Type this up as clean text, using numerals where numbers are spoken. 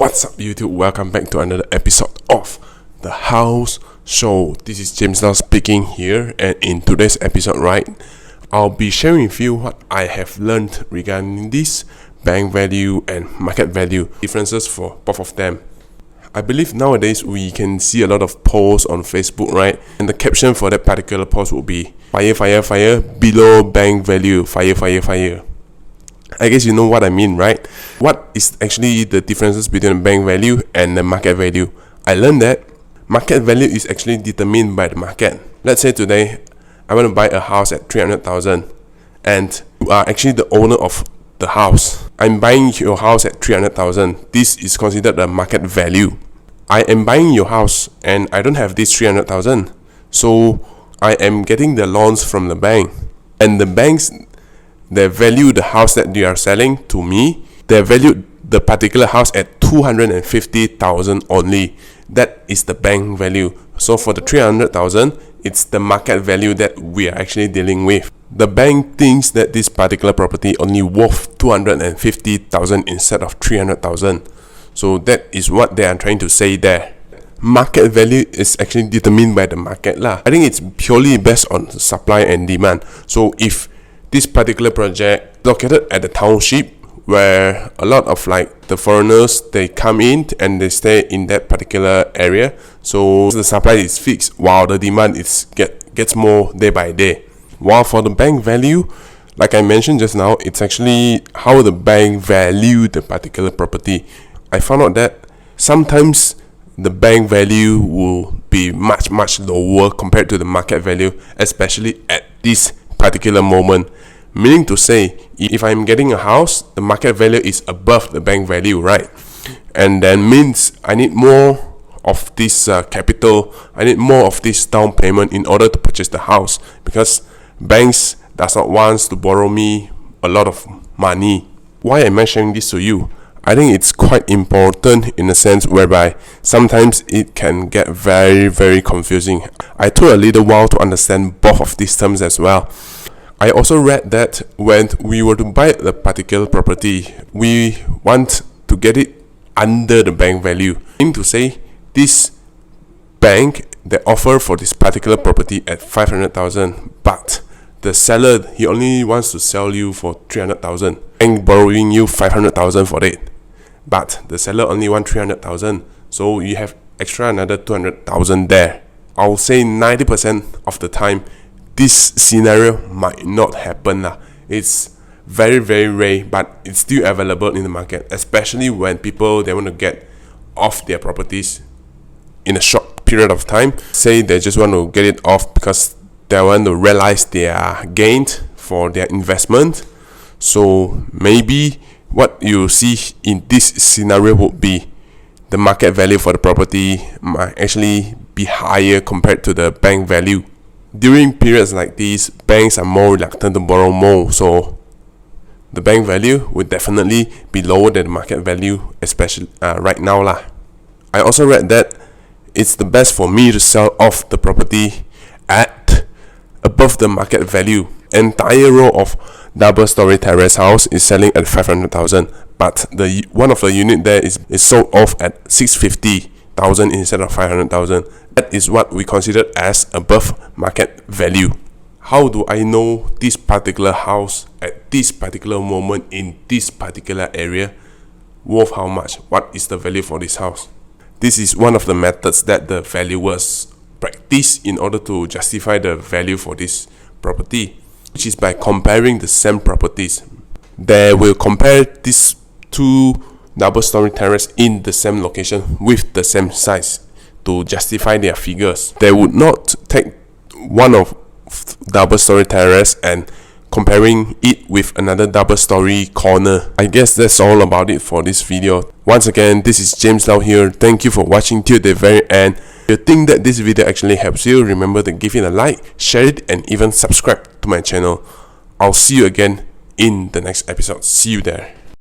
What's up YouTube, welcome back to another episode of The House Show. This is James Lau speaking here, and in today's episode, I'll be sharing with you what I have learned regarding this bank value and market value, differences for both of them. I believe nowadays we can see a lot of posts on Facebook, right? And the caption for that particular post will be fire, fire, fire, below bank value, fire, fire, fire. I guess you know what I mean, right? What is actually the differences between the bank value and the market value? I learned that market value is actually determined by the market. Let's say today I want to buy a house at 300,000 and you are actually the owner of the house. I'm buying your house at 300,000. This is considered the market value. I am buying your house and I don't have this 300,000. So I am getting the loans from the bank, and the banks, they value the house that they are selling to me. They value the particular house at 250,000 only. That is the bank value. So for the 300,000, it's the market value that we are actually dealing with. The bank thinks that this particular property only worth 250,000 instead of 300,000. So that is what they are trying to say there. Market value is actually determined by the market lah. I think it's purely based on supply and demand. So if this particular project located at the township where a lot of the foreigners, they come in and they stay in that particular area, so the supply is fixed while the demand is gets more day by day. While for the bank value, like I mentioned just now, it's actually how the bank value the particular property. I found out that sometimes the bank value will be much lower compared to the market value, especially at this particular moment. Meaning to say, if I'm getting a house, the market value is above the bank value, right? And then means I need more of this capital, I need more of this down payment in order to purchase the house, because banks does not want to borrow me a lot of money. Why am I sharing this to you? I think it's quite important in a sense whereby sometimes it can get very confusing. I took a little while to understand both of these terms as well. I also read that when we were to buy the particular property, we want to get it under the bank value. Meaning to say, this bank, they offer for this particular property at 500,000, but the seller, he only wants to sell you for 300,000 and borrowing you 500,000 for it. But the seller only wants 300,000, so you have extra another 200,000 there. I'll say 90% of the time, this scenario might not happen. It's very rare, but it's still available in the market, especially when people, they want to get off their properties in a short period of time. Say they just want to get it off because they want to realize their gain for their investment. So maybe what you see in this scenario would be the market value for the property might actually be higher compared to the bank value. During periods like these, banks are more reluctant to borrow more, so the bank value would definitely be lower than the market value, especially right now lah. I also read that it's the best for me to sell off the property at above the market value. Entire row of Double Storey Terrace house is selling at 500,000, but the one of the unit there is sold off at 650,000 instead of 500,000. That is what we consider as above market value. How do I know this particular house at this particular moment in this particular area worth how much? What is the value for this house? This is one of the methods that the valuers practice in order to justify the value for this property, which is by comparing the same properties. They will compare these two double storey terrace in the same location with the same size to justify their figures. They would not take one of double storey terrace and comparing it with another double storey corner. I guess that's all about it for this video. Once again, this is James Lau here. Thank you for watching till the very end. If you think that this video actually helps you, remember to give it a like, share it, and even subscribe to my channel. I'll see you again in the next episode. See you there.